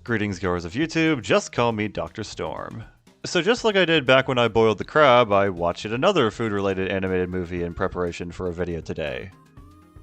Greetings goers of YouTube, just call me Dr. Storm. So just like I did back when I boiled the crab, I watched yet another food-related animated movie in preparation for a video today.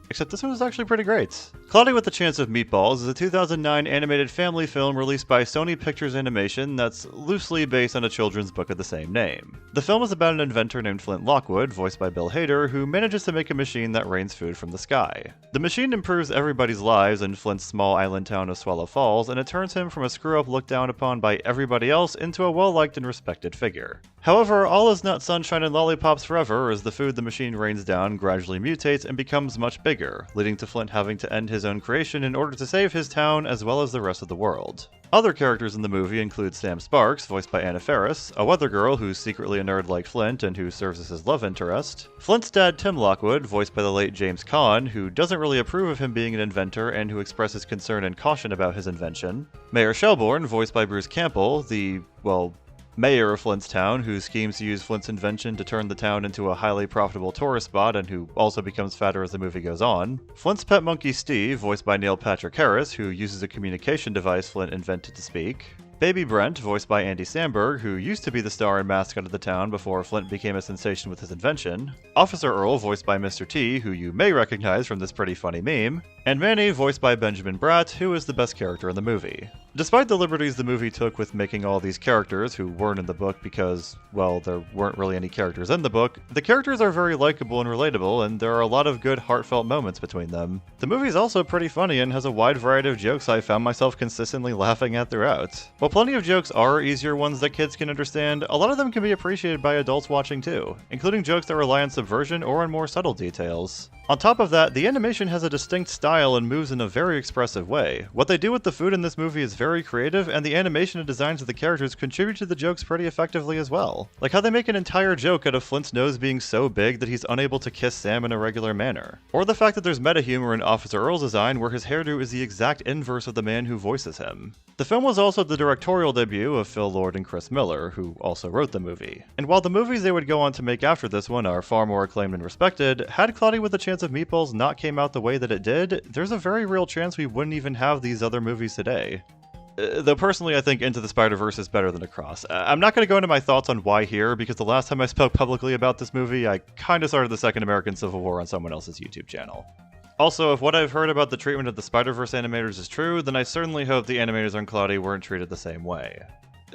Except this one was actually pretty great. Cloudy with a Chance of Meatballs is a 2009 animated family film released by Sony Pictures Animation that's loosely based on a children's book of the same name. The film is about an inventor named Flint Lockwood, voiced by Bill Hader, who manages to make a machine that rains food from the sky. The machine improves everybody's lives in Flint's small island town of Swallow Falls, and it turns him from a screw-up looked down upon by everybody else into a well-liked and respected figure. However, all is not sunshine and lollipops forever, as the food the machine rains down gradually mutates and becomes much bigger, leading to Flint having to end his own creation in order to save his town as well as the rest of the world. Other characters in the movie include Sam Sparks, voiced by Anna Faris, a weather girl who's secretly a nerd like Flint and who serves as his love interest, Flint's dad Tim Lockwood, voiced by the late James Caan, who doesn't really approve of him being an inventor and who expresses concern and caution about his invention, Mayor Shelbourne, voiced by Bruce Campbell, the, mayor of Flint's town, who schemes to use Flint's invention to turn the town into a highly profitable tourist spot and who also becomes fatter as the movie goes on. Flint's pet monkey Steve, voiced by Neil Patrick Harris, who uses a communication device Flint invented to speak. Baby Brent, voiced by Andy Samberg, who used to be the star and mascot of the town before Flint became a sensation with his invention. Officer Earl, voiced by Mr. T, who you may recognize from this pretty funny meme. And Manny, voiced by Benjamin Bratt, who is the best character in the movie. Despite the liberties the movie took with making all these characters who weren't in the book because, well, there weren't really any characters in the book, the characters are very likable and relatable, and there are a lot of good heartfelt moments between them. The movie's also pretty funny and has a wide variety of jokes I found myself consistently laughing at throughout. While plenty of jokes are easier ones that kids can understand, a lot of them can be appreciated by adults watching too, including jokes that rely on subversion or on more subtle details. On top of that, the animation has a distinct style and moves in a very expressive way. What they do with the food in this movie is very creative, and the animation and designs of the characters contribute to the jokes pretty effectively as well. Like how they make an entire joke out of Flint's nose being so big that he's unable to kiss Sam in a regular manner. Or the fact that there's meta-humor in Officer Earl's design where his hairdo is the exact inverse of the man who voices him. The film was also the directorial debut of Phil Lord and Chris Miller, who also wrote the movie. And while the movies they would go on to make after this one are far more acclaimed and respected, had Cloudy with a Chance of Meatballs not came out the way that it did, there's a very real chance we wouldn't even have these other movies today. Though personally I think Into the Spider-Verse is better than Across. I'm not going to go into my thoughts on why here, because the last time I spoke publicly about this movie, I kinda started the Second American Civil War on someone else's YouTube channel. Also, if what I've heard about the treatment of the Spider-Verse animators is true, then I certainly hope the animators on Cloudy weren't treated the same way.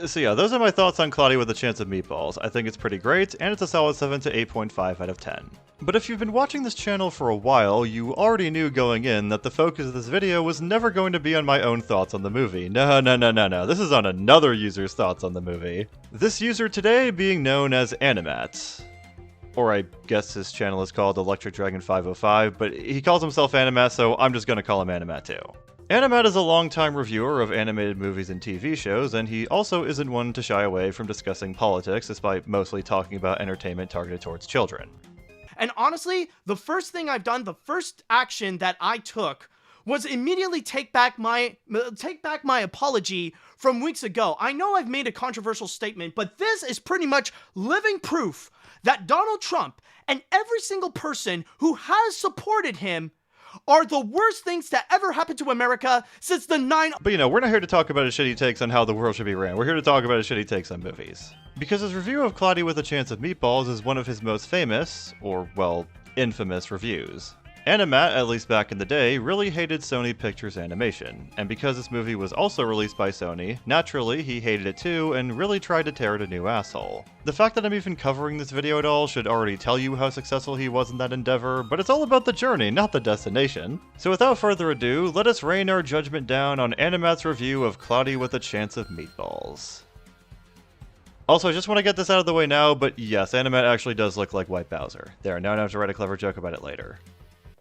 So yeah, those are my thoughts on Cloudy with a Chance of Meatballs. I think it's pretty great, and it's a solid 7 to 8.5 out of 10. But if you've been watching this channel for a while, you already knew going in that the focus of this video was never going to be on my own thoughts on the movie. No, this is on another user's thoughts on the movie. This user today being known as AniMat. Or I guess his channel is called ElectricDragon505, but he calls himself AniMat, so I'm just gonna call him AniMat too. AniMat is a long-time reviewer of animated movies and TV shows, and he also isn't one to shy away from discussing politics, despite mostly talking about entertainment targeted towards children. And honestly, the first thing I've done, the first action that I took was immediately take back my apology from weeks ago. I know I've made a controversial statement, but this is pretty much living proof that Donald Trump and every single person who has supported him are the worst things to ever happen to America since the 9. But you know, we're not here to talk about his shitty takes on how the world should be ran. We're here to talk about his shitty takes on movies. Because his review of Cloudy with a Chance of Meatballs is one of his most famous, or well, infamous reviews. AniMat, at least back in the day, really hated Sony Pictures Animation, and because this movie was also released by Sony, naturally he hated it too and really tried to tear it a new asshole. The fact that I'm even covering this video at all should already tell you how successful he was in that endeavor, but it's all about the journey, not the destination. So without further ado, let us rain our judgment down on AniMat's review of Cloudy with a Chance of Meatballs. Also, I just want to get this out of the way now, but yes, AniMat actually does look like White Bowser. There, now I don't have to write a clever joke about it later.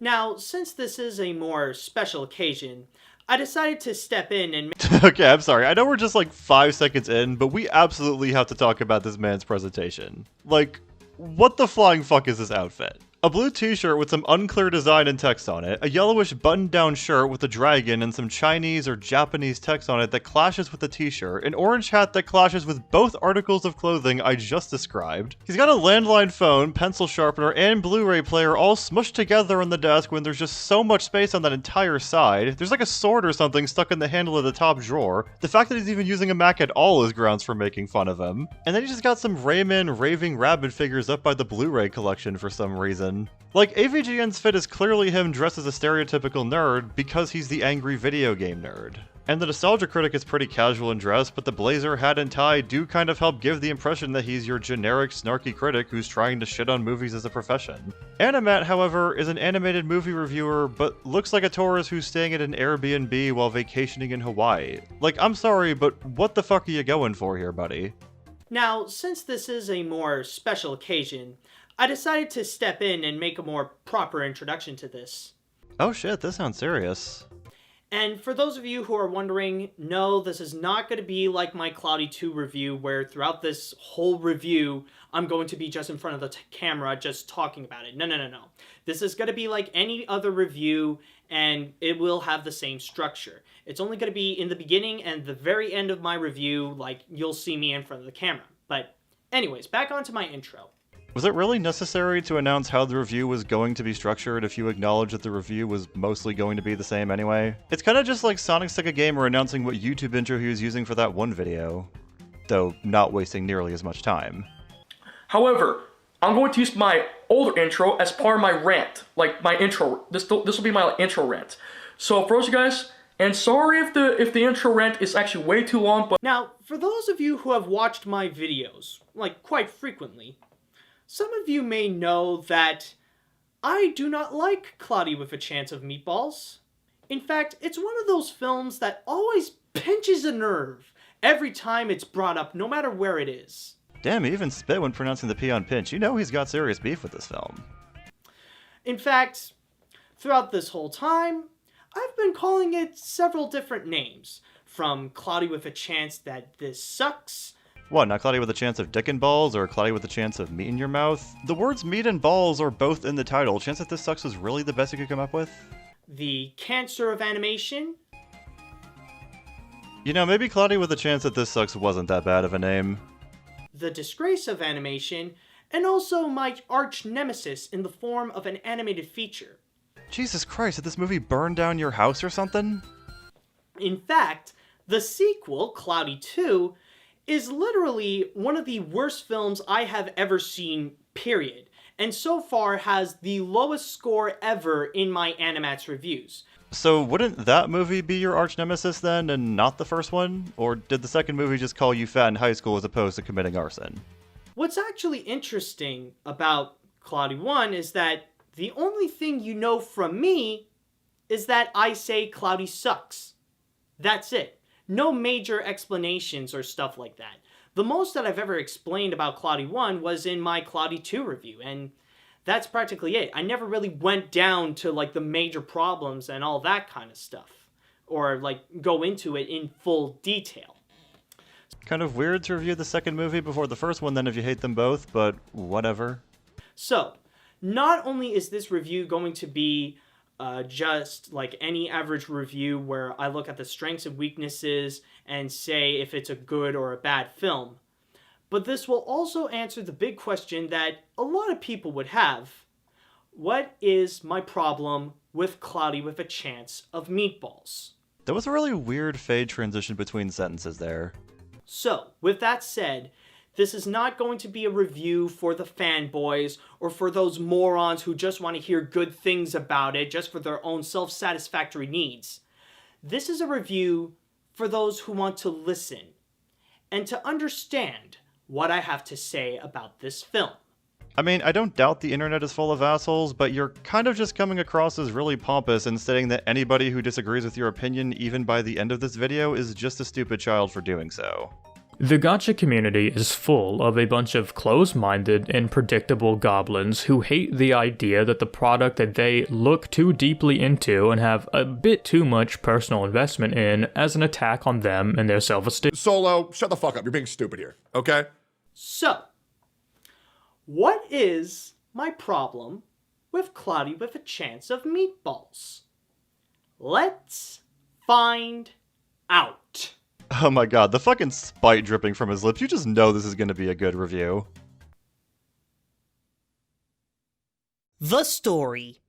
Now, since this is a more special occasion, I decided to step in and Okay, I'm sorry. I know we're just like 5 seconds in, but we absolutely have to talk about this man's presentation. Like, what the flying fuck is this outfit? A blue t-shirt with some unclear design and text on it, a yellowish button-down shirt with a dragon and some Chinese or Japanese text on it that clashes with the t-shirt, an orange hat that clashes with both articles of clothing I just described. He's got a landline phone, pencil sharpener, and Blu-ray player all smushed together on the desk when there's just so much space on that entire side. There's like a sword or something stuck in the handle of the top drawer. The fact that he's even using a Mac at all is grounds for making fun of him. And then he just got some Rayman Raving Rabbit figures up by the Blu-ray collection for some reason. Like, AVGN's fit is clearly him dressed as a stereotypical nerd because he's the angry video game nerd. And the Nostalgia Critic is pretty casual in dress, but the blazer, hat, and tie do kind of help give the impression that he's your generic snarky critic who's trying to shit on movies as a profession. AniMat, however, is an animated movie reviewer, but looks like a tourist who's staying at an Airbnb while vacationing in Hawaii. Like, I'm sorry, but what the fuck are you going for here, buddy? Now, since this is a more special occasion, I decided to step in and make a more proper introduction to this. Oh shit, this sounds serious. And for those of you who are wondering, no, this is not going to be like my Cloudy 2 review, where throughout this whole review, I'm going to be just in front of the camera just talking about it. No. This is going to be like any other review, and it will have the same structure. It's only going to be in the beginning and the very end of my review, like you'll see me in front of the camera. But anyways, back onto my intro. Was it really necessary to announce how the review was going to be structured if you acknowledge that the review was mostly going to be the same anyway? It's kind of just like Sonic Sega Gamer announcing what YouTube intro he was using for that one video, though not wasting nearly as much time. However, I'm going to use my older intro as part of my rant, like my intro. This will be my intro rant. So for those of you guys, and sorry if the intro rant is actually way too long, but now for those of you who have watched my videos, like quite frequently, some of you may know that I do not like Cloudy with a Chance of Meatballs. In fact, it's one of those films that always pinches a nerve every time it's brought up, no matter where it is. Damn, he even spit when pronouncing the P on pinch. You know he's got serious beef with this film. In fact, throughout this whole time, I've been calling it several different names. From Cloudy with a Chance that this sucks. What, not Cloudy with a Chance of Dick and Balls, or Cloudy with a Chance of Meat in Your Mouth? The words meat and balls are both in the title. Chance that this sucks was really the best you could come up with? The Cancer of Animation. You know, maybe Cloudy with a Chance that this sucks wasn't that bad of a name. The Disgrace of Animation, and also my arch nemesis in the form of an animated feature. Jesus Christ, did this movie burn down your house or something? In fact, the sequel, Cloudy 2, is literally one of the worst films I have ever seen, period. And so far has the lowest score ever in my AniMat's reviews. So wouldn't that movie be your arch nemesis then, and not the first one? Or did the second movie just call you fat in high school as opposed to committing arson? What's actually interesting about Cloudy 1 is that the only thing you know from me is that I say Cloudy sucks. That's it. No major explanations or stuff like that. The most that I've ever explained about Cloudy 1 was in my Cloudy 2 review, and that's practically it. I never really went down to like the major problems and all that kind of stuff, or like go into it in full detail. Kind of weird to review the second movie before the first one then if you hate them both, but whatever. So, not only is this review going to be just like any average review where I look at the strengths and weaknesses and say if it's a good or a bad film, but this will also answer the big question that a lot of people would have. What is my problem with Cloudy with a Chance of Meatballs? There was a really weird fade transition between sentences there. So, with that said, this is not going to be a review for the fanboys or for those morons who just want to hear good things about it just for their own self-satisfactory needs. This is a review for those who want to listen and to understand what I have to say about this film. I mean, I don't doubt the internet is full of assholes, but you're kind of just coming across as really pompous and stating that anybody who disagrees with your opinion, even by the end of this video, is just a stupid child for doing so. The gacha community is full of a bunch of close-minded and predictable goblins who hate the idea that the product that they look too deeply into and have a bit too much personal investment in as an attack on them and their self-esteem. Solo, shut the fuck up. You're being stupid here, okay? So, what is my problem with Cloudy with a chance of meatballs? Let's find out. Oh my god, the fucking spite dripping from his lips. You just know this is going to be a good review. The story.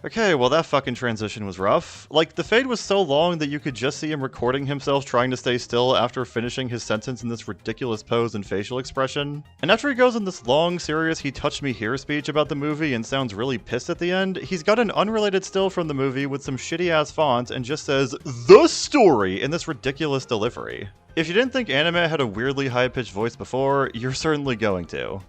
Okay, well that fucking transition was rough. Like, the fade was so long that you could just see him recording himself trying to stay still after finishing his sentence in this ridiculous pose and facial expression. And after he goes in this long, serious he touched me here speech about the movie and sounds really pissed at the end, he's got an unrelated still from the movie with some shitty-ass font and just says, "The story," in this ridiculous delivery. If you didn't think AniMat had a weirdly high-pitched voice before, you're certainly going to.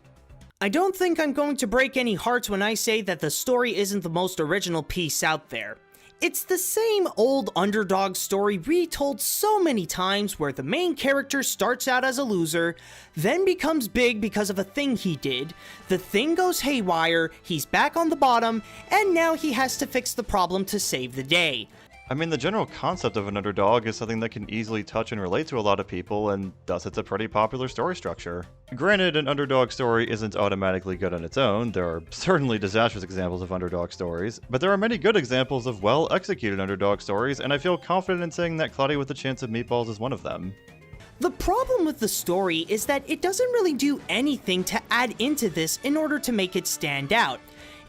I don't think I'm going to break any hearts when I say that the story isn't the most original piece out there. It's the same old underdog story retold so many times where the main character starts out as a loser, then becomes big because of a thing he did, the thing goes haywire, he's back on the bottom, and now he has to fix the problem to save the day. I mean, the general concept of an underdog is something that can easily touch and relate to a lot of people, and thus it's a pretty popular story structure. Granted, an underdog story isn't automatically good on its own. There are certainly disastrous examples of underdog stories, but there are many good examples of well-executed underdog stories, and I feel confident in saying that Cloudy with a Chance of Meatballs is one of them. The problem with the story is that it doesn't really do anything to add into this in order to make it stand out.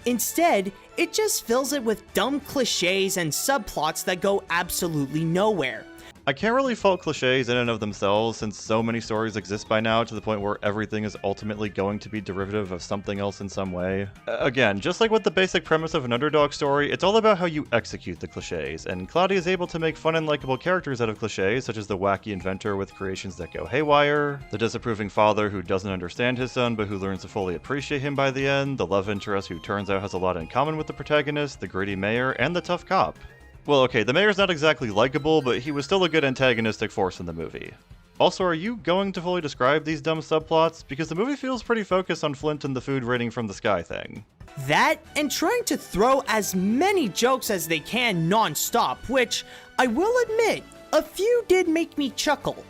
Instead, it just fills it with dumb cliches and subplots that go absolutely nowhere. I can't really fault cliches in and of themselves, since so many stories exist by now to the point where everything is ultimately going to be derivative of something else in some way. Again, just like with the basic premise of an underdog story, it's all about how you execute the cliches, and Cloudy is able to make fun and likable characters out of cliches, such as the wacky inventor with creations that go haywire, the disapproving father who doesn't understand his son but who learns to fully appreciate him by the end, the love interest who turns out has a lot in common with the protagonist, the greedy mayor, and the tough cop. Well, okay, the mayor's not exactly likable, but he was still a good antagonistic force in the movie. Also, are you going to fully describe these dumb subplots? Because the movie feels pretty focused on Flint and the food raining from the sky thing. That, and trying to throw as many jokes as they can non-stop, which, I will admit, a few did make me chuckle.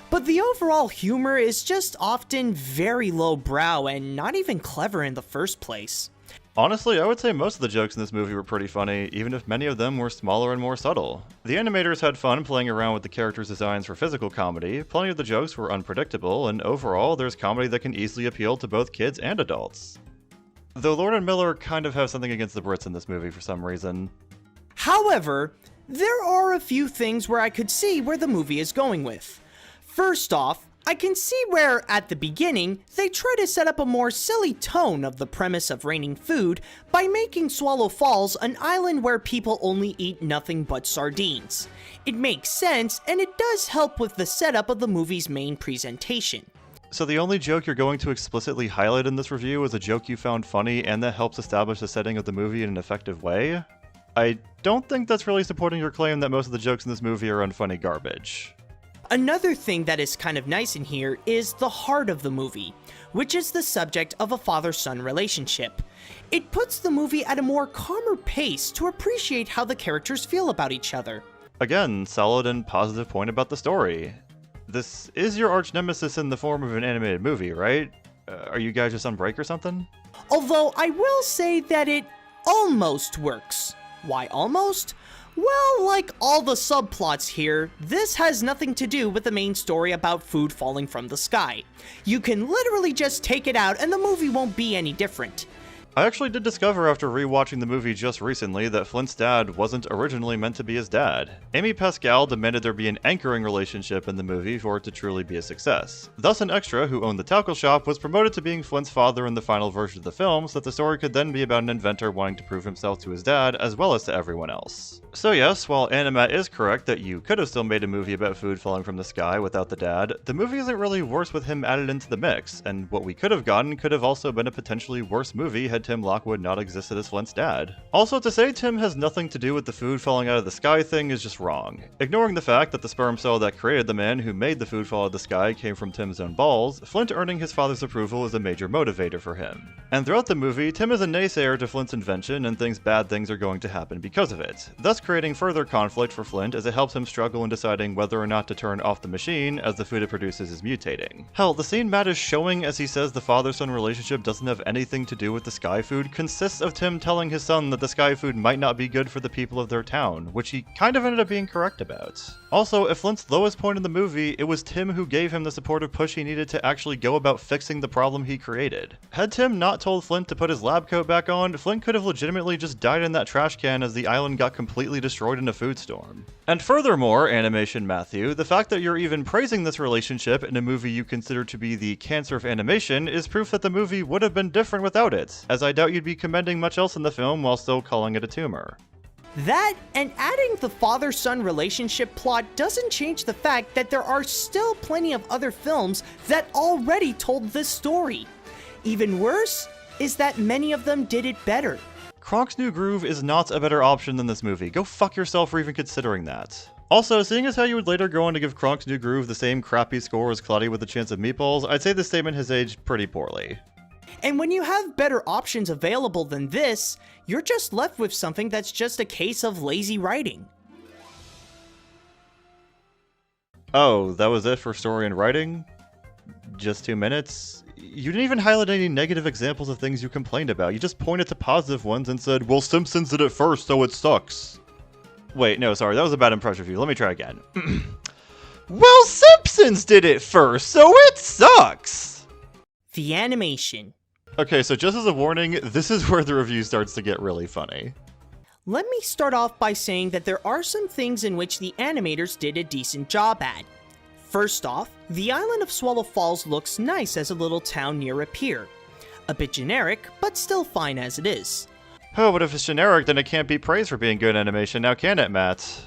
But the overall humor is just often very lowbrow and not even clever in the first place. Honestly, I would say most of the jokes in this movie were pretty funny, even if many of them were smaller and more subtle. The animators had fun playing around with the characters' designs for physical comedy, plenty of the jokes were unpredictable, and overall, there's comedy that can easily appeal to both kids and adults. Though Lord and Miller kind of have something against the Brits in this movie for some reason. However, there are a few things where I could see where the movie is going with. First off, I can see where, at the beginning, they try to set up a more silly tone of the premise of raining food by making Swallow Falls an island where people only eat nothing but sardines. It makes sense, and it does help with the setup of the movie's main presentation. So the only joke you're going to explicitly highlight in this review is a joke you found funny and that helps establish the setting of the movie in an effective way? I don't think that's really supporting your claim that most of the jokes in this movie are unfunny garbage. Another thing that is kind of nice in here is the heart of the movie, which is the subject of a father-son relationship. It puts the movie at a more calmer pace to appreciate how the characters feel about each other. Again, solid and positive point about the story. This is your arch nemesis in the form of an animated movie, right? Are you guys just on break or something? Although I will say that it almost works. Why almost? Well, like all the subplots here, this has nothing to do with the main story about food falling from the sky. You can literally just take it out and the movie won't be any different. I actually did discover after rewatching the movie just recently that Flint's dad wasn't originally meant to be his dad. Amy Pascal demanded there be an anchoring relationship in the movie for it to truly be a success. Thus, an extra who owned the talco shop was promoted to being Flint's father in the final version of the film, so that the story could then be about an inventor wanting to prove himself to his dad as well as to everyone else. So yes, while AniMat is correct that you could have still made a movie about food falling from the sky without the dad, the movie isn't really worse with him added into the mix, and what we could have gotten could have also been a potentially worse movie had Tim Lockwood not existed as Flint's dad. Also, to say Tim has nothing to do with the food falling out of the sky thing is just wrong. Ignoring the fact that the sperm cell that created the man who made the food fall out of the sky came from Tim's own balls, Flint earning his father's approval is a major motivator for him. And throughout the movie, Tim is a naysayer to Flint's invention and thinks bad things are going to happen because of it, thus creating further conflict for Flint as it helps him struggle in deciding whether or not to turn off the machine as the food it produces is mutating. Hell, the scene Matt is showing as he says the father-son relationship doesn't have anything to do with the sky sky food consists of Tim telling his son that the sky food might not be good for the people of their town, which he kind of ended up being correct about. Also, at Flint's lowest point in the movie, it was Tim who gave him the supportive push he needed to actually go about fixing the problem he created. Had Tim not told Flint to put his lab coat back on, Flint could have legitimately just died in that trash can as the island got completely destroyed in a food storm. And furthermore, Animation Matthew, the fact that you're even praising this relationship in a movie you consider to be the cancer of animation is proof that the movie would have been different without it, as I doubt you'd be commending much else in the film while still calling it a tumor. That, and adding the father-son relationship plot doesn't change the fact that there are still plenty of other films that already told this story. Even worse is that many of them did it better. Kronk's New Groove is not a better option than this movie. Go fuck yourself for even considering that. Also, seeing as how you would later go on to give Kronk's New Groove the same crappy score as Cloudy with a Chance of Meatballs, I'd say this statement has aged pretty poorly. And when you have better options available than this, you're just left with something that's just a case of lazy writing. Oh, that was it for story and writing? Just 2 minutes? You didn't even highlight any negative examples of things you complained about. You just pointed to positive ones and said, well, Simpsons did it first, so it sucks. Wait, no, sorry, that was a bad impression of you. Let me try again. Well, Simpsons did it first, so it sucks! The animation. Okay, so just as a warning, this is where the review starts to get really funny. Let me start off by saying that there are some things in which the animators did a decent job at. First off, the island of Swallow Falls looks nice as a little town near a pier. A bit generic, but still fine as it is. Oh, but if it's generic, then it can't be praised for being good animation, now can it, Matt?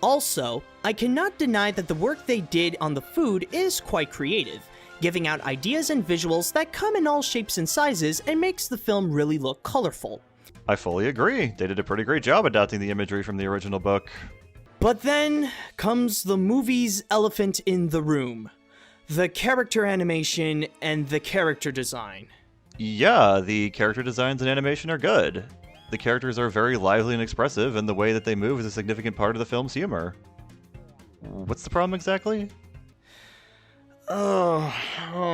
Also, I cannot deny that the work they did on the food is quite creative, giving out ideas and visuals that come in all shapes and sizes and makes the film really look colorful. I fully agree. They did a pretty great job adapting the imagery from the original book. But then comes the movie's elephant in the room. The character animation and the character design. Yeah, the character designs and animation are good. The characters are very lively and expressive, and the way that they move is a significant part of the film's humor. What's the problem exactly? Oh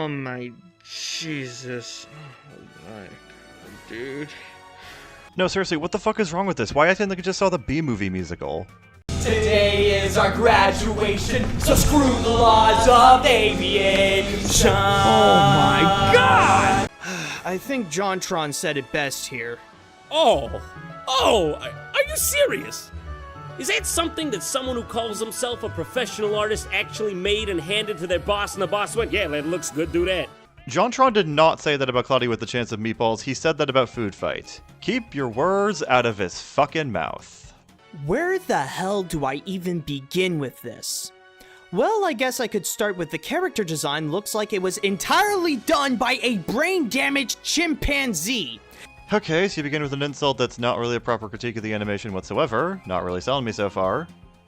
my Jesus. Oh my God, dude. No, seriously, what the fuck is wrong with this? Why acting like I just saw the B-movie musical? Today is our graduation, so screw the laws of aviation. Oh my god! I think JonTron said it best here. Oh, are you serious? Is that something that someone who calls himself a professional artist actually made and handed to their boss, and the boss went, yeah, that looks good, do that? JonTron did not say that about Cloudy with the Chance of Meatballs, he said that about Food Fight. Keep your words out of his fucking mouth. Where the hell do I even begin with this? Well, I guess I could start with the character design looks like it was entirely done by a brain-damaged chimpanzee. Okay, so you begin with an insult that's not really a proper critique of the animation whatsoever. Not really selling me so far.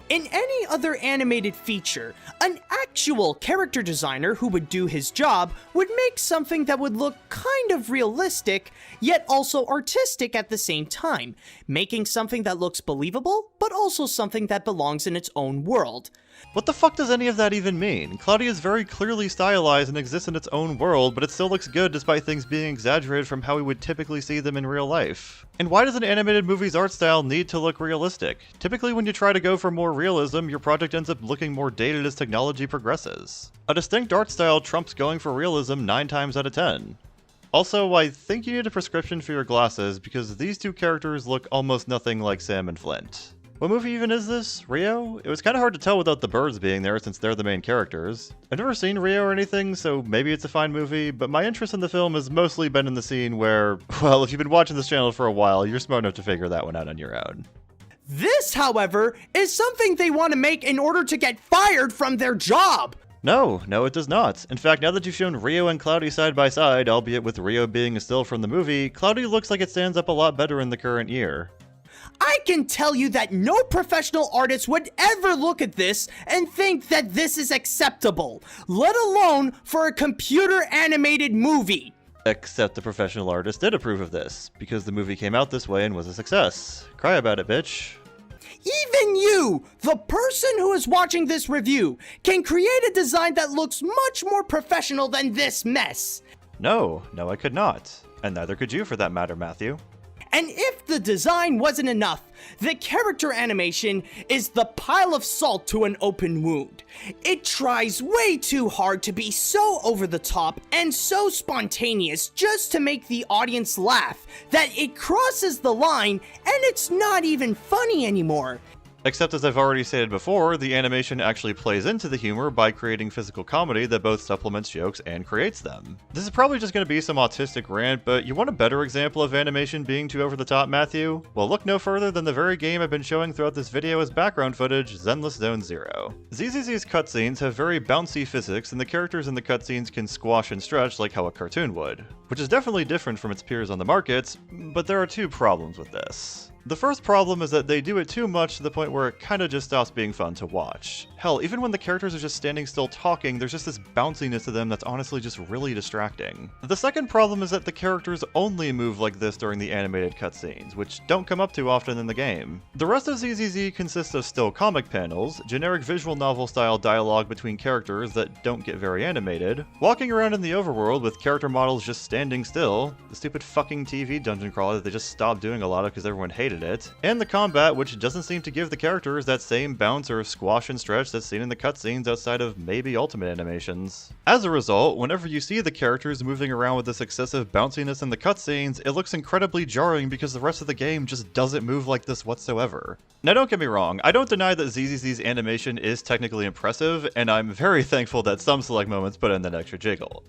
In any other animated feature, an actual character designer who would do his job would make something that would look kind of realistic, yet also artistic at the same time, making something that looks believable, but also something that belongs in its own world. What the fuck does any of that even mean? Cloudy is very clearly stylized and exists in its own world, but it still looks good despite things being exaggerated from how we would typically see them in real life. And why does an animated movie's art style need to look realistic? Typically when you try to go for more realism, your project ends up looking more dated as technology progresses. A distinct art style trumps going for realism 9 times out of 10. Also, I think you need a prescription for your glasses because these two characters look almost nothing like Sam and Flint. What movie even is this? Rio? It was kind of hard to tell without the birds being there since they're the main characters. I've never seen Rio or anything, so maybe it's a fine movie, but my interest in the film has mostly been in the scene where, well, if you've been watching this channel for a while, you're smart enough to figure that one out on your own. This, however, is something they want to make in order to get fired from their job! No, it does not. In fact, now that you've shown Rio and Cloudy side by side, albeit with Rio being a still from the movie, Cloudy looks like it stands up a lot better in the current year. I can tell you that no professional artist would ever look at this and think that this is acceptable, let alone for a computer-animated movie. Except the professional artist did approve of this, because the movie came out this way and was a success. Cry about it, bitch. Even you, the person who is watching this review, can create a design that looks much more professional than this mess. No, I could not. And neither could you for that matter, Matthew. And if the design wasn't enough, the character animation is the pile of salt to an open wound. It tries way too hard to be so over the top and so spontaneous just to make the audience laugh that it crosses the line and it's not even funny anymore. Except as I've already stated before, the animation actually plays into the humor by creating physical comedy that both supplements jokes and creates them. This is probably just going to be some autistic rant, but you want a better example of animation being too over the top, Matthew? Well, look no further than the very game I've been showing throughout this video as background footage, Zenless Zone Zero. ZZZ's cutscenes have very bouncy physics, and the characters in the cutscenes can squash and stretch like how a cartoon would, which is definitely different from its peers on the market, but there are two problems with this. The first problem is that they do it too much to the point where it kinda just stops being fun to watch. Hell, even when the characters are just standing still talking, there's just this bounciness to them that's honestly just really distracting. The second problem is that the characters only move like this during the animated cutscenes, which don't come up too often in the game. The rest of ZZZ consists of still comic panels, generic visual novel style dialogue between characters that don't get very animated, walking around in the overworld with character models just standing still, the stupid fucking TV dungeon crawler that they just stopped doing a lot of because everyone hated it, and the combat, which doesn't seem to give the characters that same bounce or squash and stretch that's seen in the cutscenes outside of maybe Ultimate animations. As a result, whenever you see the characters moving around with this excessive bounciness in the cutscenes, it looks incredibly jarring because the rest of the game just doesn't move like this whatsoever. Now don't get me wrong, I don't deny that ZZZ's animation is technically impressive, and I'm very thankful that some select moments put in that extra jiggle.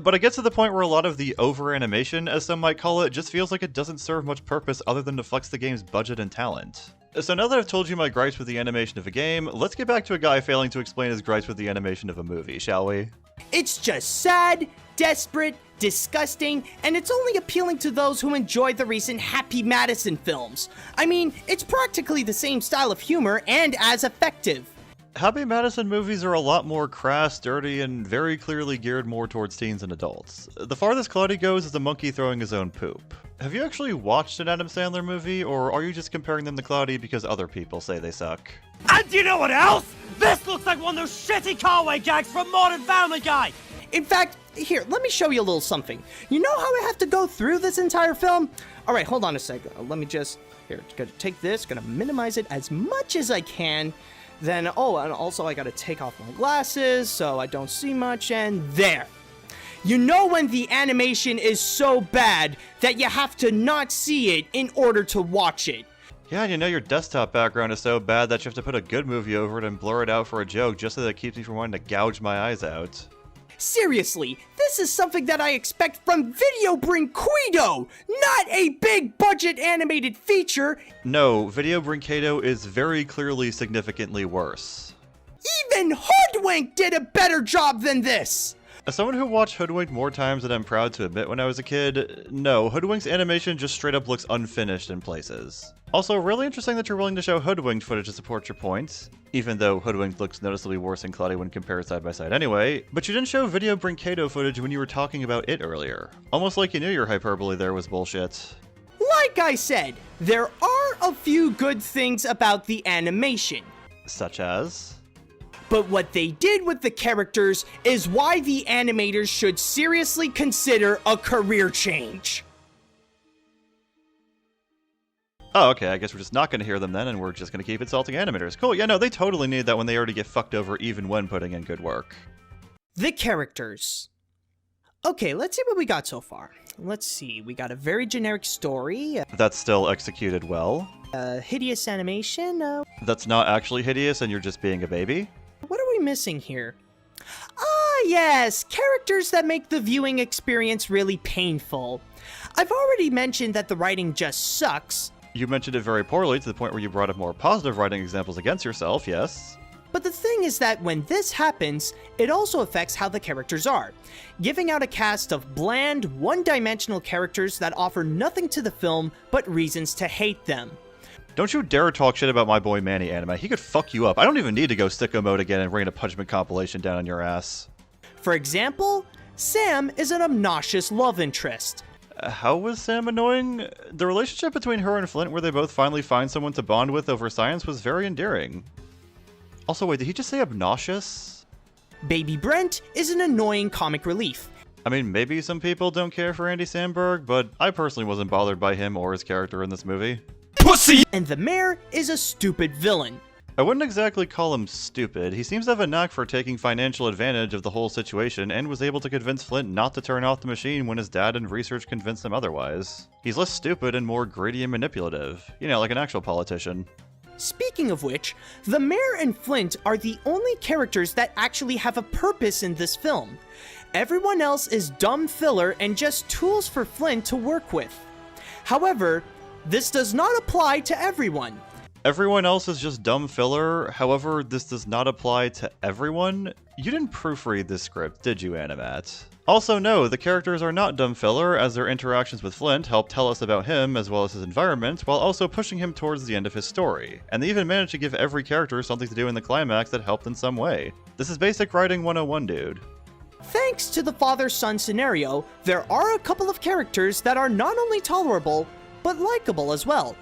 But it gets to the point where a lot of the over-animation, as some might call it, just feels like it doesn't serve much purpose other than to flex the game's budget and talent. So now that I've told you my gripes with the animation of a game, let's get back to a guy failing to explain his gripes with the animation of a movie, shall we? It's just sad, desperate, disgusting, and it's only appealing to those who enjoy the recent Happy Madison films. I mean, it's practically the same style of humor and as effective. Happy Madison movies are a lot more crass, dirty, and very clearly geared more towards teens and adults. The farthest Cloudy goes is a monkey throwing his own poop. Have you actually watched an Adam Sandler movie, or are you just comparing them to Cloudy because other people say they suck? And you know what else? This looks like one of those shitty Conway gags from Modern Family Guy! In fact, here, let me show you a little something. You know how I have to go through this entire film? Alright, hold on a second. Let me just... Here, gonna take this, gonna minimize it as much as I can. Then, oh, and also I gotta take off my glasses so I don't see much, and there. You know when the animation is so bad that you have to not see it in order to watch it. Yeah, and you know your desktop background is so bad that you have to put a good movie over it and blur it out for a joke just so that it keeps me from wanting to gouge my eyes out. Seriously, this is something that I expect from Video Brinquedo, not a big budget animated feature. No, Video Brinquedo is very clearly significantly worse. Even Hoodwink did a better job than this. As someone who watched Hoodwink more times than I'm proud to admit when I was a kid, no, Hoodwink's animation just straight up looks unfinished in places. Also, really interesting that you're willing to show Hoodwinked footage to support your points, even though Hoodwinked looks noticeably worse and cloudy when compared side by side anyway, but you didn't show Video Brinquedo footage when you were talking about it earlier. Almost like you knew your hyperbole there was bullshit. Like I said, there are a few good things about the animation. Such as? But what they did with the characters is why the animators should seriously consider a career change. Oh, okay, I guess we're just not going to hear them then, and we're just going to keep insulting animators. Cool, yeah, no, they totally need that when they already get fucked over even when putting in good work. The characters. Okay, let's see what we got so far. Let's see, we got a very generic story. That's still executed well. Hideous animation. That's not actually hideous and you're just being a baby. What are we missing here? Ah, yes, characters that make the viewing experience really painful. I've already mentioned that the writing just sucks. You mentioned it very poorly to the point where you brought up more positive writing examples against yourself, yes. But the thing is that when this happens, it also affects how the characters are, giving out a cast of bland, one-dimensional characters that offer nothing to the film but reasons to hate them. Don't you dare talk shit about my boy Manny Anima. He could fuck you up. I don't even need to go sicko mode again and bring a punishment compilation down on your ass. For example, Sam is an obnoxious love interest. How was Sam annoying? The relationship between her and Flint, where they both finally find someone to bond with over science, was very endearing. Also, wait, did he just say obnoxious? Baby Brent is an annoying comic relief. I mean, maybe some people don't care for Andy Samberg, but I personally wasn't bothered by him or his character in this movie. Pussy! And the mayor is a stupid villain. I wouldn't exactly call him stupid. He seems to have a knack for taking financial advantage of the whole situation and was able to convince Flint not to turn off the machine when his dad and research convinced him otherwise. He's less stupid and more greedy and manipulative. You know, like an actual politician. Speaking of which, the mayor and Flint are the only characters that actually have a purpose in this film. Everyone else is dumb filler and just tools for Flint to work with. However, this does not apply to everyone. Everyone else is just dumb filler, however, this does not apply to everyone? You didn't proofread this script, did you, AniMat? Also, no, the characters are not dumb filler, as their interactions with Flint help tell us about him as well as his environment, while also pushing him towards the end of his story. And they even managed to give every character something to do in the climax that helped in some way. This is basic writing 101, dude. Thanks to the father-son scenario, there are a couple of characters that are not only tolerable, but likable as well.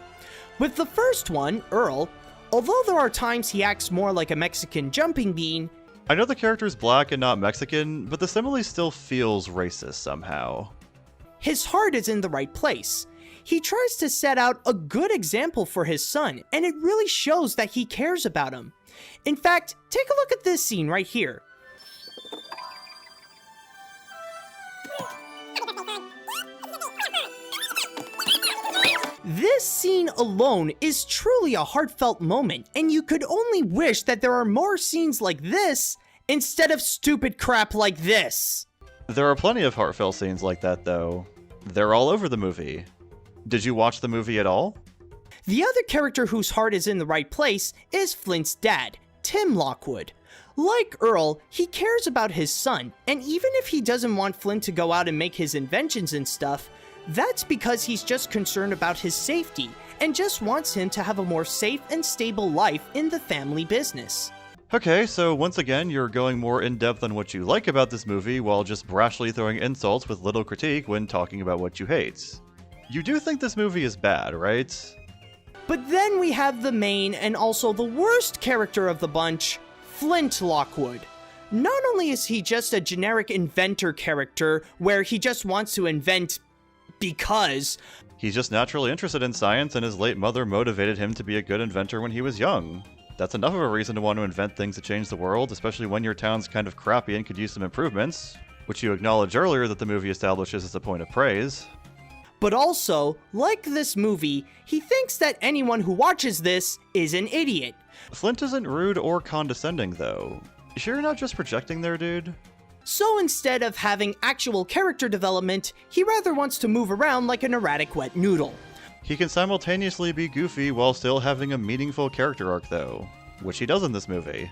With the first one, Earl, although there are times he acts more like a Mexican jumping bean, I know the character's black and not Mexican, but the simile still feels racist somehow. his heart is in the right place. He tries to set out a good example for his son, and it really shows that he cares about him. In fact, take a look at this scene right here. This scene alone is truly a heartfelt moment, and you could only wish that there are more scenes like this instead of stupid crap like this. There are plenty of heartfelt scenes like that, though. They're all over the movie. Did you watch the movie at all? The other character whose heart is in the right place is Flint's dad, Tim Lockwood. Like Earl, he cares about his son, and even if he doesn't want Flint to go out and make his inventions and stuff, that's because he's just concerned about his safety and just wants him to have a more safe and stable life in the family business. Okay, so once again, you're going more in-depth on what you like about this movie while just brashly throwing insults with little critique when talking about what you hate. You do think this movie is bad, right? But then we have the main and also the worst character of the bunch, Flint Lockwood. Not only is he just a generic inventor character where he just wants to invent because he's just naturally interested in science, and his late mother motivated him to be a good inventor when he was young. That's enough of a reason to want to invent things to change the world, especially when your town's kind of crappy and could use some improvements, which you acknowledge earlier that the movie establishes as a point of praise. But also, like this movie, he thinks that anyone who watches this is an idiot. Flint isn't rude or condescending, though. You sure you're not just projecting there, dude? So instead of having actual character development, he rather wants to move around like an erratic wet noodle. He can simultaneously be goofy while still having a meaningful character arc, though, which he does in this movie.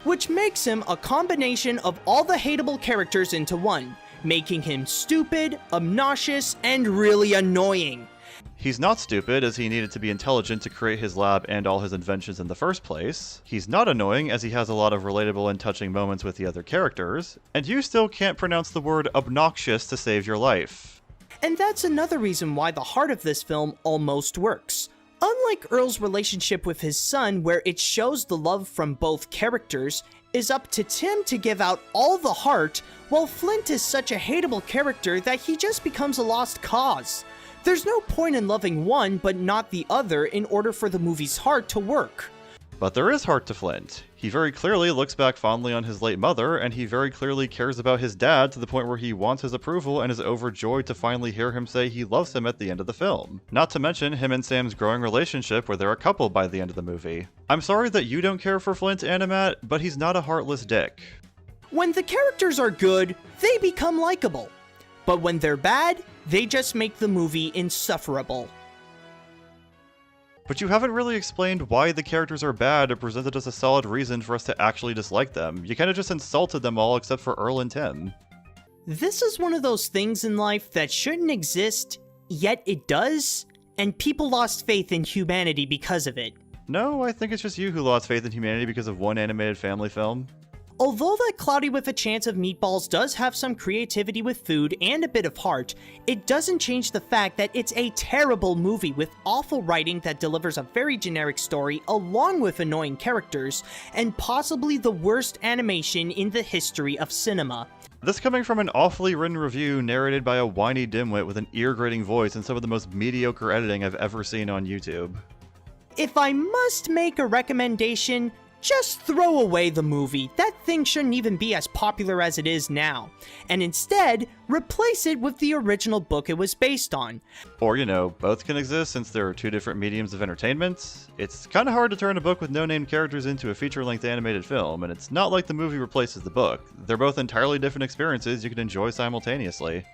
Which makes him a combination of all the hateable characters into one, making him stupid, obnoxious, and really annoying. He's not stupid, as he needed to be intelligent to create his lab and all his inventions in the first place. He's not annoying, as he has a lot of relatable and touching moments with the other characters. And you still can't pronounce the word obnoxious to save your life. And that's another reason why the heart of this film almost works. Unlike Earl's relationship with his son, where it shows the love from both characters, is up to Tim to give out all the heart, while Flint is such a hateable character that he just becomes a lost cause. There's no point in loving one but not the other in order for the movie's heart to work. But there is heart to Flint. He very clearly looks back fondly on his late mother, and he very clearly cares about his dad to the point where he wants his approval and is overjoyed to finally hear him say he loves him at the end of the film. Not to mention him and Sam's growing relationship where they're a couple by the end of the movie. I'm sorry that you don't care for Flint, AniMat, but he's not a heartless dick. When the characters are good, they become likable. But when they're bad, they just make the movie insufferable. But you haven't really explained why the characters are bad or presented us a solid reason for us to actually dislike them. You kinda just insulted them all except for Earl and Tim. This is one of those things in life that shouldn't exist, yet it does, and people lost faith in humanity because of it. No, I think it's just you who lost faith in humanity because of one animated family film. Although that Cloudy with a Chance of Meatballs does have some creativity with food and a bit of heart, it doesn't change the fact that it's a terrible movie with awful writing that delivers a very generic story along with annoying characters, and possibly the worst animation in the history of cinema. This coming from an awfully written review narrated by a whiny dimwit with an ear-grating voice and some of the most mediocre editing I've ever seen on YouTube. If I must make a recommendation, just throw away the movie. That thing shouldn't even be as popular as it is now. And instead, replace it with the original book it was based on. Or, you know, both can exist since there are two different mediums of entertainment. It's kinda hard to turn a book with no-name characters into a feature-length animated film, and it's not like the movie replaces the book. They're both entirely different experiences you can enjoy simultaneously.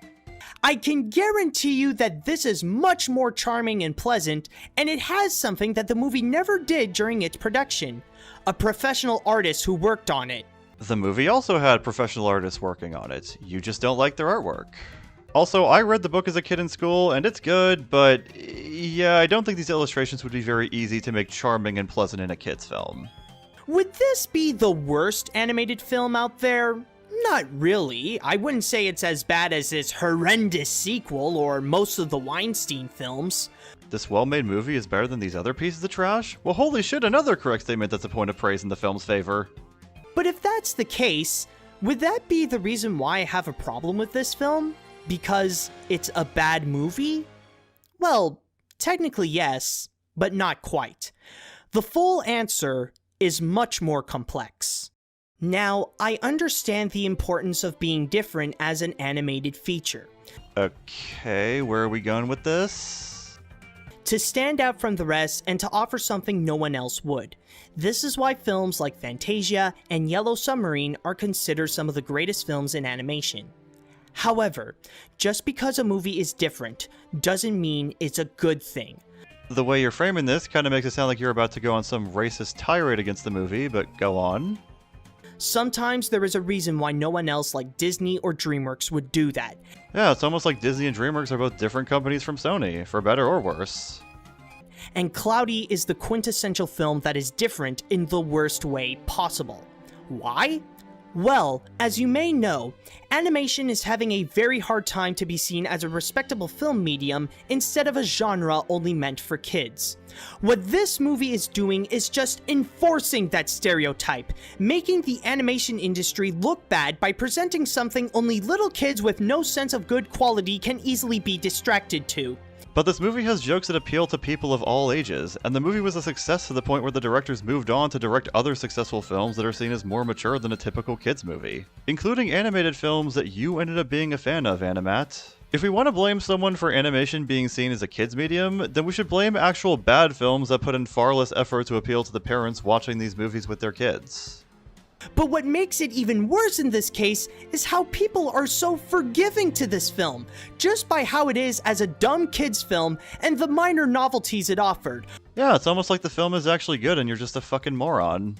I can guarantee you that this is much more charming and pleasant, and it has something that the movie never did during its production. A professional artist who worked on it. The movie also had professional artists working on it. You just don't like their artwork. Also, I read the book as a kid in school, and it's good, but yeah, I don't think these illustrations would be very easy to make charming and pleasant in a kid's film. Would this be the worst animated film out there? Not really. I wouldn't say it's as bad as its horrendous sequel or most of the Weinstein films. This well-made movie is better than these other pieces of trash? Well, holy shit, another correct statement that's a point of praise in the film's favor. But if that's the case, would that be the reason why I have a problem with this film? Because it's a bad movie? Well, technically yes, but not quite. The full answer is much more complex. Now, I understand the importance of being different as an animated feature. Okay, where are we going with this? To stand out from the rest and to offer something no one else would. This is why films like Fantasia and Yellow Submarine are considered some of the greatest films in animation. However, just because a movie is different doesn't mean it's a good thing. The way you're framing this kind of makes it sound like you're about to go on some racist tirade against the movie, but go on. Sometimes there is a reason why no one else like Disney or DreamWorks would do that. Yeah, it's almost like Disney and DreamWorks are both different companies from Sony, for better or worse. And Cloudy is the quintessential film that is different in the worst way possible. Why? Well, as you may know, animation is having a very hard time to be seen as a respectable film medium instead of a genre only meant for kids. What this movie is doing is just enforcing that stereotype, making the animation industry look bad by presenting something only little kids with no sense of good quality can easily be distracted to. But this movie has jokes that appeal to people of all ages, and the movie was a success to the point where the directors moved on to direct other successful films that are seen as more mature than a typical kids movie, including animated films that you ended up being a fan of, AniMat. If we want to blame someone for animation being seen as a kids medium, then we should blame actual bad films that put in far less effort to appeal to the parents watching these movies with their kids. But what makes it even worse in this case is how people are so forgiving to this film, just by how it is as a dumb kids film and the minor novelties it offered. Yeah, it's almost like the film is actually good and you're just a fucking moron.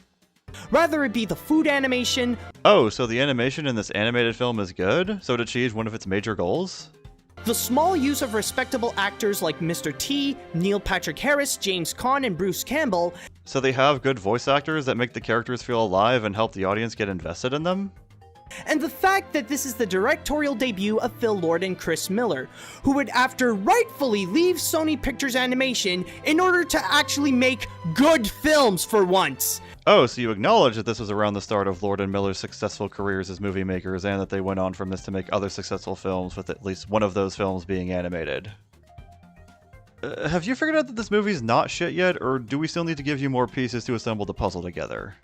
Rather it be the food animation. Oh, so the animation in this animated film is good? So it achieved one of its major goals? The small use of respectable actors like Mr. T, Neil Patrick Harris, James Caan, and Bruce Campbell. So they have good voice actors that make the characters feel alive and help the audience get invested in them? And the fact that this is the directorial debut of Phil Lord and Chris Miller, who would after rightfully leave Sony Pictures Animation in order to actually make good films for once. Oh, so you acknowledge that this was around the start of Lord and Miller's successful careers as movie makers, and that they went on from this to make other successful films, with at least one of those films being animated. Have you figured out that this movie's not shit yet, or do we still need to give you more pieces to assemble the puzzle together?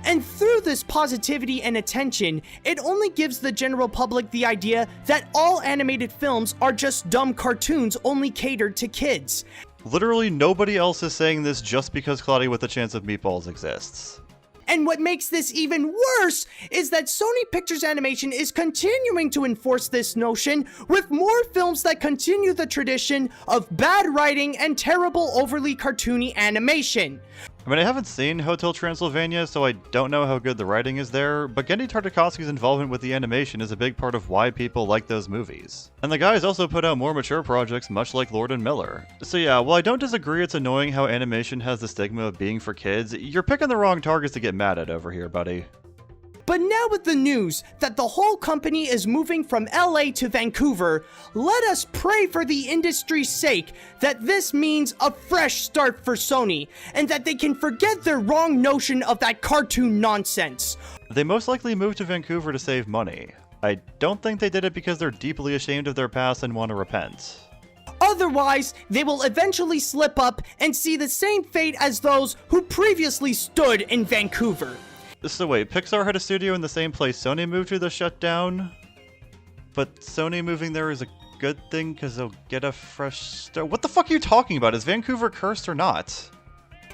And through this positivity and attention, it only gives the general public the idea that all animated films are just dumb cartoons only catered to kids. Literally nobody else is saying this just because Cloudy with a Chance of Meatballs exists. And what makes this even worse is that Sony Pictures Animation is continuing to enforce this notion with more films that continue the tradition of bad writing and terrible overly cartoony animation. I mean, I haven't seen Hotel Transylvania, so I don't know how good the writing is there, but Genndy Tartakovsky's involvement with the animation is a big part of why people like those movies. And the guys also put out more mature projects, much like Lord and Miller. So yeah, while I don't disagree it's annoying how animation has the stigma of being for kids, you're picking the wrong targets to get mad at over here, buddy. But now with the news that the whole company is moving from LA to Vancouver, let us pray for the industry's sake that this means a fresh start for Sony, and that they can forget their wrong notion of that cartoon nonsense. They most likely moved to Vancouver to save money. I don't think they did it because they're deeply ashamed of their past and want to repent. Otherwise, they will eventually slip up and see the same fate as those who previously stood in Vancouver. So wait, Pixar had a studio in the same place Sony moved to that shut down? But Sony moving there is a good thing because they'll get a fresh start. What the fuck are you talking about? Is Vancouver cursed or not?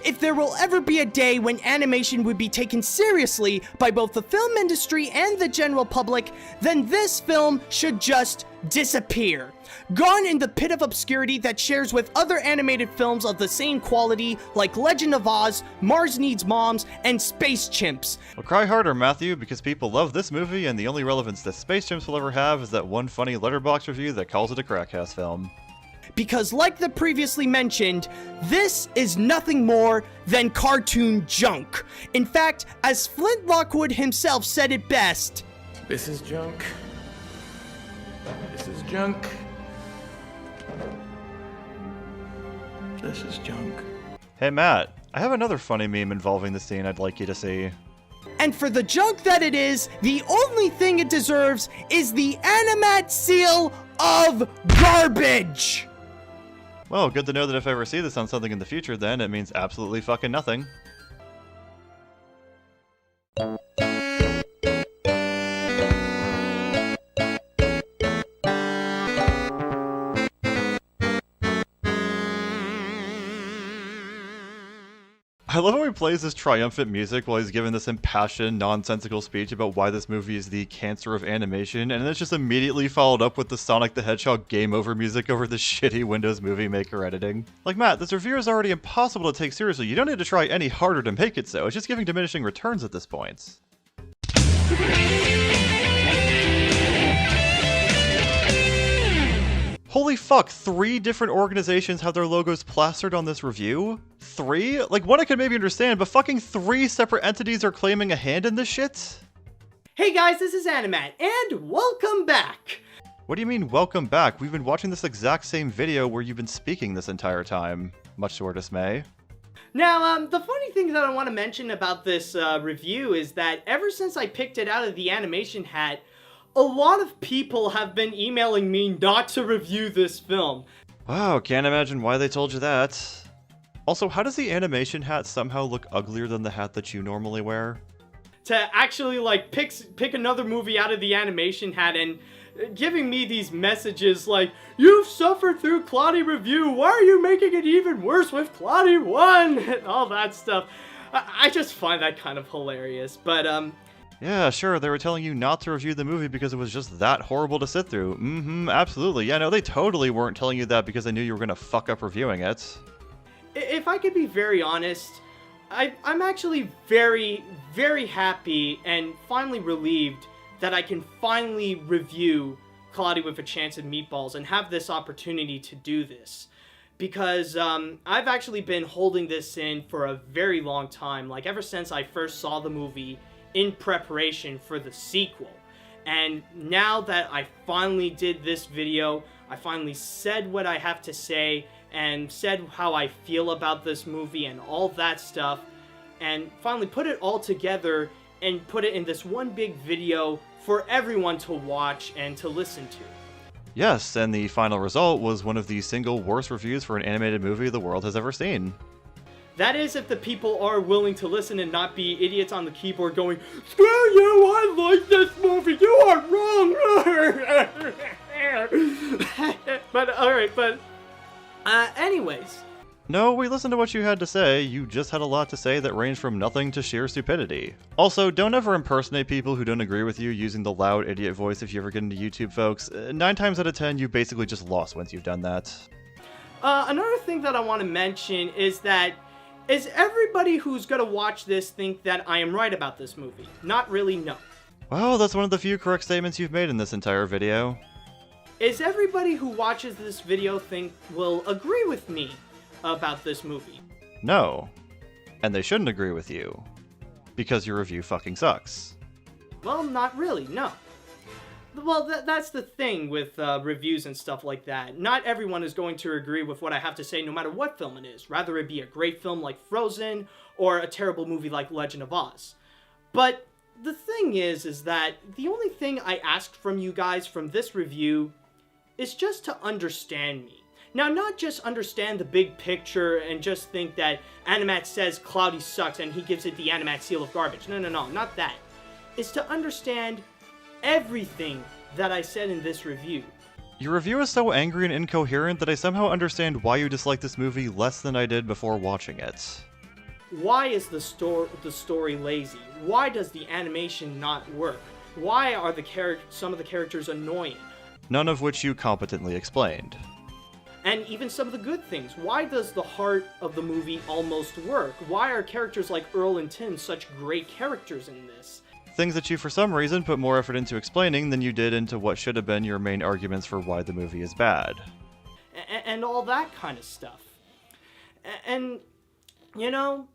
If there will ever be a day when animation would be taken seriously by both the film industry and the general public, then this film should just disappear. Gone in the pit of obscurity that shares with other animated films of the same quality like Legend of Oz, Mars Needs Moms, and Space Chimps. Well, cry harder, Matthew, because people love this movie and the only relevance that Space Chimps will ever have is that one funny Letterboxd review that calls it a crack-ass film. Because like the previously mentioned, this is nothing more than cartoon junk. In fact, as Flint Lockwood himself said it best, "This is junk. This is junk. This is junk." Hey Matt, I have another funny meme involving the scene I'd like you to see. and for the junk that it is, the only thing it deserves is the AniMat seal of garbage. Well, good to know that if I ever see this on something in the future, then it means absolutely fucking nothing. I love how he plays this triumphant music while he's giving this impassioned, nonsensical speech about why this movie is the cancer of animation, and then it's just immediately followed up with the Sonic the Hedgehog game over music over the shitty Windows Movie Maker editing. Like, Matt, this review is already impossible to take seriously. You don't need to try any harder to make it so. It's just giving diminishing returns at this point. Holy fuck, 3 different organizations have their logos plastered on this review? 3? Like, one I could maybe understand, but fucking 3 separate entities are claiming a hand in this shit? Hey guys, this is AniMat, and welcome back! What do you mean, welcome back? We've been watching this exact same video where you've been speaking this entire time, much to our dismay. Now, the funny thing that I want to mention about this review is that ever since I picked it out of the animation hat, a lot of people have been emailing me not to review this film. Wow, can't imagine why they told you that. Also, how does the animation hat somehow look uglier than the hat that you normally wear? To actually, like, pick another movie out of the animation hat and giving me these messages like, "You've suffered through Cloudy Review, why are you making it even worse with Cloudy 1?" and all that stuff. I just find that kind of hilarious, but, Yeah, sure, they were telling you not to review the movie because it was just that horrible to sit through. Mm-hmm, absolutely. Yeah, no, they totally weren't telling you that because they knew you were gonna fuck up reviewing it. If I could be very honest, I'm actually very, very happy and finally relieved that I can finally review Cloudy with a Chance of Meatballs and have this opportunity to do this. Because I've actually been holding this in for a very long time, like ever since I first saw the movie in preparation for the sequel. And now that I finally did this video, I finally said what I have to say and said how I feel about this movie and all that stuff, and finally put it all together and put it in this one big video for everyone to watch and to listen to. Yes, and the final result was one of the single worst reviews for an animated movie the world has ever seen. That is if the people are willing to listen and not be idiots on the keyboard going, "Screw you, I like this movie, you are wrong!" But, alright, but, anyways. No, we listened to what you had to say. You just had a lot to say that ranged from nothing to sheer stupidity. Also, don't ever impersonate people who don't agree with you using the loud idiot voice if you ever get into YouTube, folks. 9 times out of 10, you basically just lost once you've done that. Another thing that I want to mention is that is everybody who's gonna watch this think that I am right about this movie? Not really, no. Well, that's one of the few correct statements you've made in this entire video. Is everybody who watches this video will agree with me about this movie? No. And they shouldn't agree with you. Because your review fucking sucks. Well, not really, no. Well, that's the thing with reviews and stuff like that. Not everyone is going to agree with what I have to say no matter what film it is. Rather it be a great film like Frozen or a terrible movie like Legend of Oz. But the thing is that the only thing I asked from you guys from this review is just to understand me. Now, not just understand the big picture and just think that AniMat says Cloudy sucks and he gives it the AniMat seal of garbage. No, not that. It's to understand everything that I said in this review. Your review is so angry and incoherent that I somehow understand why you dislike this movie less than I did before watching it. Why is the story lazy? Why does the animation not work? Why are some of the characters annoying? None of which you competently explained. And even some of the good things. Why does the heart of the movie almost work? Why are characters like Earl and Tim such great characters in this? Things that you for some reason put more effort into explaining than you did into what should have been your main arguments for why the movie is bad. And all that kind of stuff. And, you know,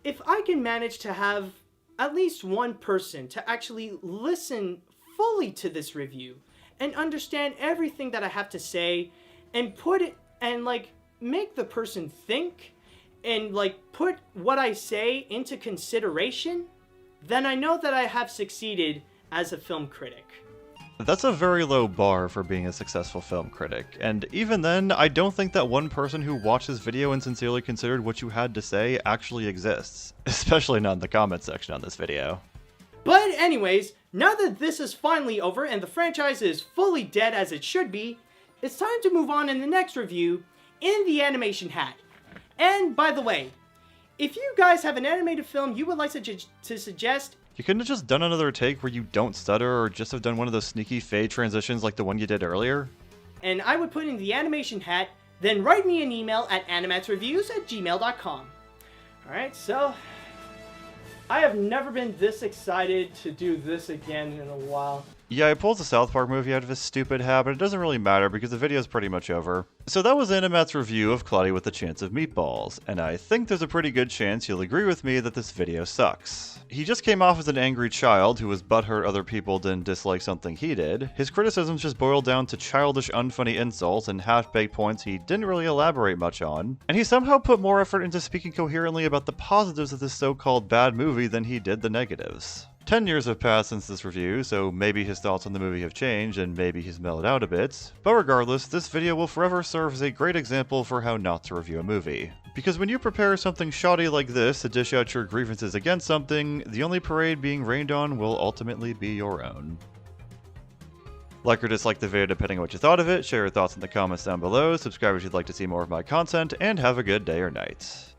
if I can manage to have at least one person to actually listen fully to this review and understand everything that I have to say and put it and like make the person think and like put what I say into consideration, then I know that I have succeeded as a film critic. That's a very low bar for being a successful film critic, and even then, I don't think that one person who watched this video and sincerely considered what you had to say actually exists, especially not in the comment section on this video. But anyways, now that this is finally over and the franchise is fully dead as it should be, it's time to move on in the next review, In the Animation Hat. And by the way, if you guys have an animated film you would like to suggest, You couldn't have just done another take where you don't stutter or just have done one of those sneaky fade transitions like the one you did earlier? and I would put in the animation hat, then write me an email at animatsreviews@gmail.com. Alright, so I have never been this excited to do this again in a while. Yeah, I pulled the South Park movie out of his stupid hat, but it doesn't really matter because the video's pretty much over. So that was AniMat's review of Cloudy with a Chance of Meatballs, and I think there's a pretty good chance you'll agree with me that this video sucks. He just came off as an angry child who was butthurt other people didn't dislike something he did. His criticisms just boiled down to childish, unfunny insults and half-baked points he didn't really elaborate much on. And he somehow put more effort into speaking coherently about the positives of this so-called bad movie than he did the negatives. 10 years have passed since this review, so maybe his thoughts on the movie have changed and maybe he's mellowed out a bit. But regardless, this video will forever serve as a great example for how not to review a movie. Because when you prepare something shoddy like this to dish out your grievances against something, the only parade being rained on will ultimately be your own. Like or dislike the video depending on what you thought of it, share your thoughts in the comments down below, subscribe if you'd like to see more of my content, and have a good day or night.